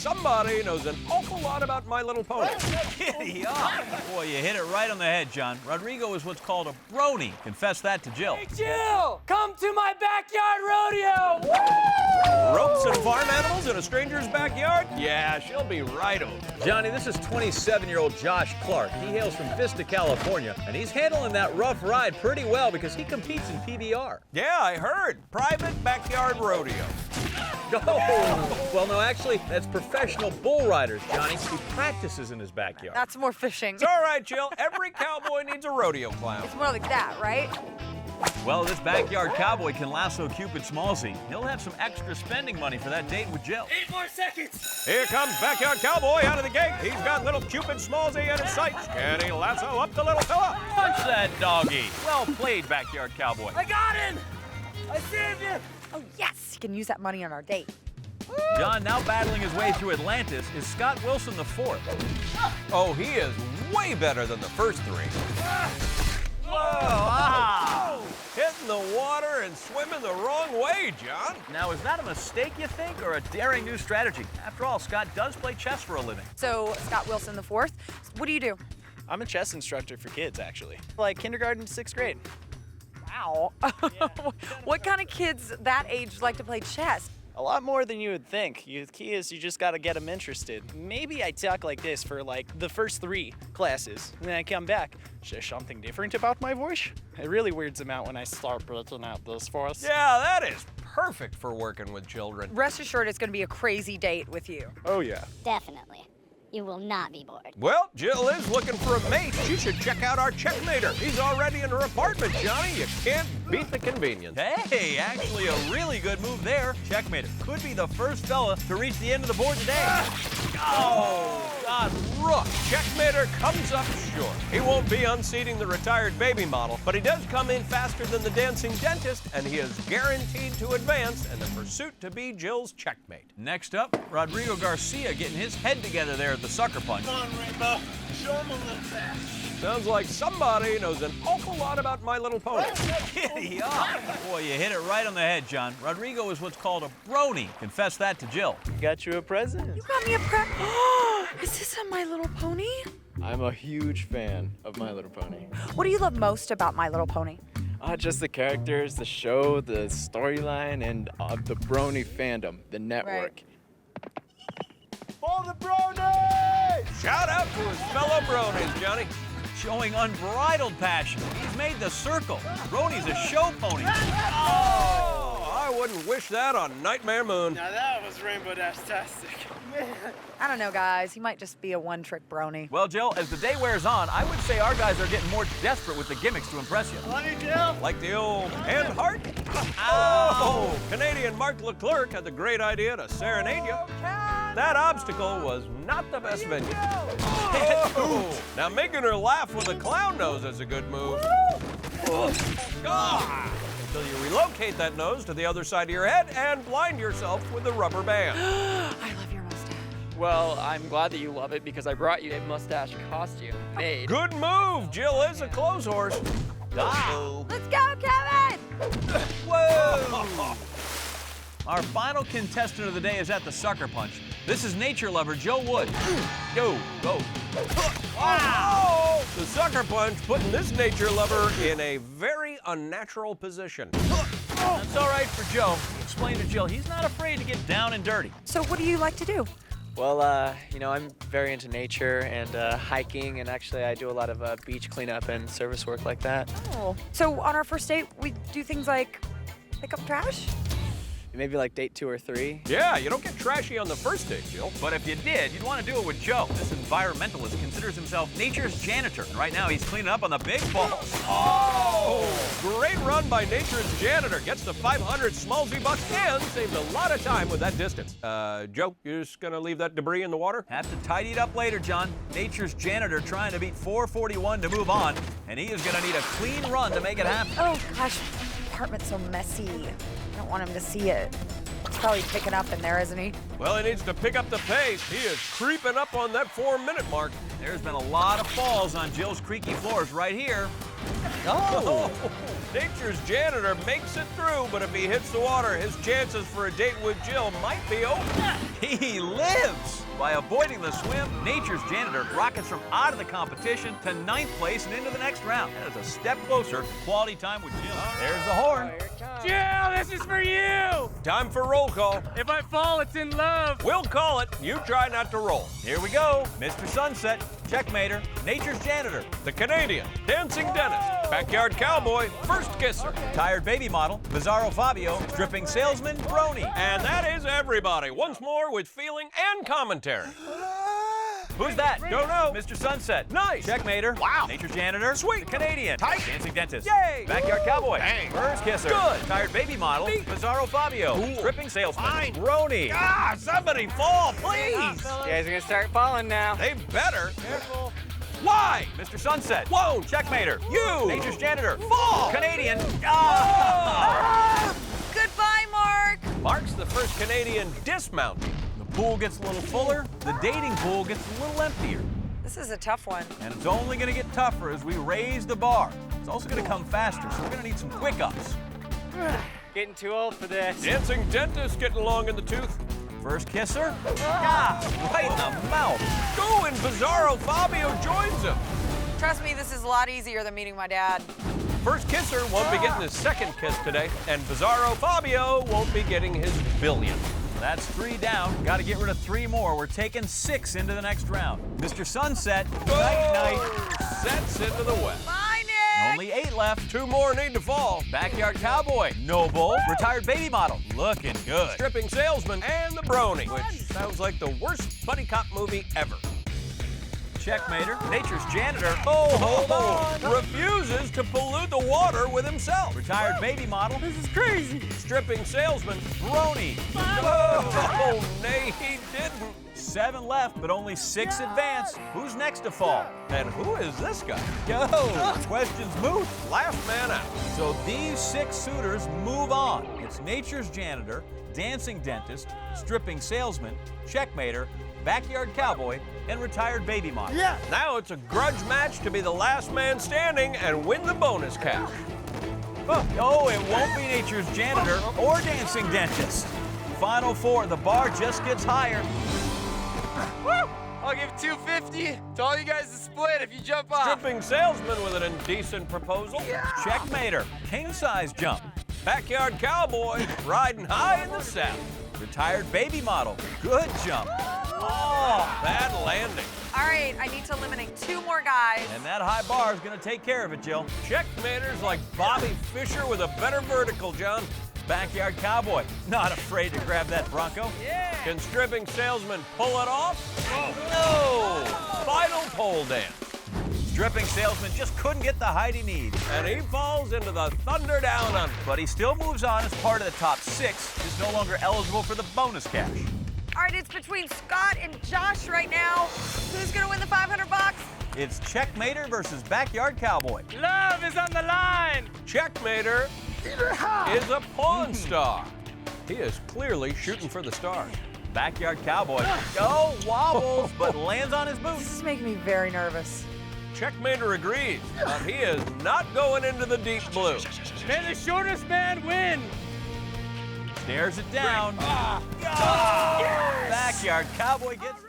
somebody knows an awful lot about My Little Pony. Giddy up. Boy, you hit it right on the head, John. Rodrigo is what's called a brony. Confess that to Jill. Hey, Jill, come to my backyard rodeo. Woo! Ropes and farm animals in a stranger's backyard? Yeah, she'll be right over. Johnny, this is 27-year-old Josh Clark. He hails from Vista, California, and he's handling that rough ride pretty well because he competes in PBR. Yeah, I heard. Private backyard rodeo. Oh, well, no, actually, that's professional bull riders, Johnny. He practices in his backyard. That's more fishing. It's all right, Jill. Every cowboy needs a rodeo clown. It's more like that, right? Well, this backyard cowboy can lasso Cupid Smallsy. He'll have some extra spending money for that date with Jill. 8 more seconds. Here comes backyard cowboy out of the gate. He's got little Cupid Smallsy in his sights. Can he lasso up the little fella? Punch that doggy. Well played, backyard cowboy. I got him. I saved him. Oh, yes. You can use that money on our date. John, now battling his way through Atlantis, is Scott Wilson the fourth. Oh, he is way better than the first three. Whoa! Ah! Hitting the water and swimming the wrong way, John. Now, is that a mistake, you think, or a daring new strategy? After all, Scott does play chess for a living. So, Scott Wilson the fourth, what do you do? I'm a chess instructor for kids, actually. Like kindergarten to 6th grade. Wow. What kind of kids that age like to play chess? A lot more than you would think. The key is you just gotta get them interested. Maybe I talk like this for like the first 3 classes. When I come back, is there something different about my voice? It really weirds them out when I start breaking out this for us. Yeah, that is perfect for working with children. Rest assured it's going to be a crazy date with you. Oh yeah. Definitely. You will not be bored. Well, Jill is looking for a mate. She should check out our checkmater. He's already in her apartment, Johnny. You can't beat the convenience. Hey, actually a really good move there. Checkmate. Could be the first fella to reach the end of the board today. Oh, God, Rook. Checkmater comes up short. He won't be unseating the retired baby model, but he does come in faster than the dancing dentist, and he is guaranteed to advance in the pursuit to be Jill's checkmate. Next up, Rodrigo Garcia getting his head together there at the sucker punch. Come on, Rainbow. Show him a little fast. Sounds like somebody knows an awful lot about My Little Pony. Giddy up. Boy, you hit it right on the head, John. Rodrigo is what's called a brony. Confess that to Jill. Got you a present. You got me a prep. Is this a My Little Pony? I'm a huge fan of My Little Pony. What do you love most about My Little Pony? Just the characters, the show, the storyline, and the brony fandom, the network. For the brony! Shout out to his fellow bronies, Johnny. Showing unbridled passion. He's made the circle. Brony's a show pony. Oh, I wouldn't wish that on Nightmare Moon. Now that was Rainbow-tastic. I don't know, guys. He might just be a one-trick brony. Well, Jill, as the day wears on, I would say our guys are getting more desperate with the gimmicks to impress you. Love you, Jill. Like the old hand heart. Oh, Canadian Mark Leclerc had the great idea to serenade you. That obstacle was not the best venue. Oh. Now making her laugh with a clown nose is a good move. Until you relocate that nose to the other side of your head and blind yourself with a rubber band. I love your mustache. Well, I'm glad that you love it because I brought you a mustache costume made. Good move. Jill is a clothes horse. Let's go, Kevin! Whoa! Our final contestant of the day is at the sucker punch. This is nature lover Joe Wood. Go. Wow! The sucker punch putting this nature lover in a very unnatural position. That's all right for Joe. Explain to Jill, he's not afraid to get down and dirty. So what do you like to do? Well, you know, I'm very into nature and hiking, and actually I do a lot of beach cleanup and service work like that. Oh. So on our first date, we do things like pick up trash? Maybe like date 2 or 3. Yeah, you don't get trashy on the first date, Jill. But if you did, you'd want to do it with Joe. This environmentalist considers himself nature's janitor. And right now, he's cleaning up on the big balls. Oh! Great run by nature's janitor. Gets to 500 Smallsy bucks and saves a lot of time with that distance. Joe, you just gonna leave that debris in the water? Have to tidy it up later, John. Nature's janitor trying to beat 441 to move on. And he is gonna need a clean run to make it happen. Oh, gosh. The apartment's so messy. I don't want him to see it. He's probably picking up in there, isn't he? Well, he needs to pick up the pace. He is creeping up on that 4-minute mark. There's been a lot of falls on Jill's creaky floors right here. Oh! Nature's janitor makes it through, but if he hits the water, his chances for a date with Jill might be over. He lives! By avoiding the swim, Nature's janitor rockets from out of the competition to 9th place and into the next round. That is a step closer. Quality time with Jill. There's the horn. Jill, this is for you. Time for roll call. If I fall, it's in love. We'll call it. You try not to roll. Here we go. Mr. Sunset, checkmater, Nature's janitor, The Canadian, dancing dentist, backyard cowboy, first kisser. tired baby model, Bizarro Fabio, stripping salesman, Brony. And that is everybody. Once more with feeling and commentary. Who's that? Don't know. Mr. Sunset. Nice. Checkmater. Wow. Nature's janitor. Sweet. The Canadian. Tight. Dancing dentist. Yay. Backyard cowboy. Bang. First kisser. Good. Tired baby model. Neat. Bizarro Fabio. Cool. Stripping salesman. Fine. Brony. Ah, somebody fall, please. You guys are gonna start falling now. They better. Careful. Why? Mr. Sunset. Whoa. Checkmater. You. Nature's janitor. Fall. Canadian. Ah. Goodbye, Mark. Mark's the first Canadian dismounting. The pool gets a little fuller. The dating pool gets a little emptier. This is a tough one. And it's only going to get tougher as we raise the bar. It's also going to come faster, so we're going to need some quick ups. Getting too old for this. Dancing dentist getting long in the tooth. First kisser. Ah, right in the mouth. Go, and Bizarro Fabio joins him. Trust me, this is a lot easier than meeting my dad. First kisser won't be getting his second kiss today, and Bizarro Fabio won't be getting his billionth. That's 3 down. Got to get rid of 3 more. We're taking 6 into the next round. Mr. Sunset. Night, night. Sets into the west. Bye, Nick. Only 8 left. 2 more need to fall. Backyard cowboy. Noble. Retired baby model. Looking good. Stripping salesman and the brony, which sounds like the worst buddy cop movie ever. Checkmater. Nature's janitor. Oh, hold on. Refuses to pollute the water with himself. Retired baby model. This is crazy. Stripping salesman. Brony. Oh, nay, he didn't. 7 left, but only 6 advance. Who's next to fall? And who is this guy? Go. Questions moot. Last man out. So these 6 suitors move on. It's Nature's janitor, dancing dentist, stripping salesman, checkmater, backyard cowboy, and retired baby model. Yeah. Now it's a grudge match to be the last man standing and win the bonus cash. Oh, it won't be Nature's janitor or dancing dentist. Final 4, the bar just gets higher. Woo! I'll give $250 to all you guys to split if you jump off. Stripping salesman with an indecent proposal. Checkmater, king size jump. Backyard cowboy riding high in the saddle. Retired baby model, good jump. Oh, bad landing. All right, I need to eliminate 2 more guys. And that high bar is gonna take care of it, Jill. Checkmaters like Bobby Fischer with a better vertical, John. Backyard cowboy, not afraid to grab that Bronco. Can stripping salesman pull it off? No! Final pole dance. Stripping salesman just couldn't get the height he needs. And he falls into the Thunder Down Under. But he still moves on as part of the top 6, is no longer eligible for the bonus cash. All right, it's between Scott and Josh right now. Who's gonna win the $500? It's checkmater versus backyard cowboy. Love is on the line. Checkmater is a pawn star. He is clearly shooting for the stars. Backyard cowboy, oh, wobbles, but lands on his This boots. is making me very nervous. Checkmater agrees, but he is not going into the deep blue. May the shortest man win. Stares it down. Backyard cowboy gets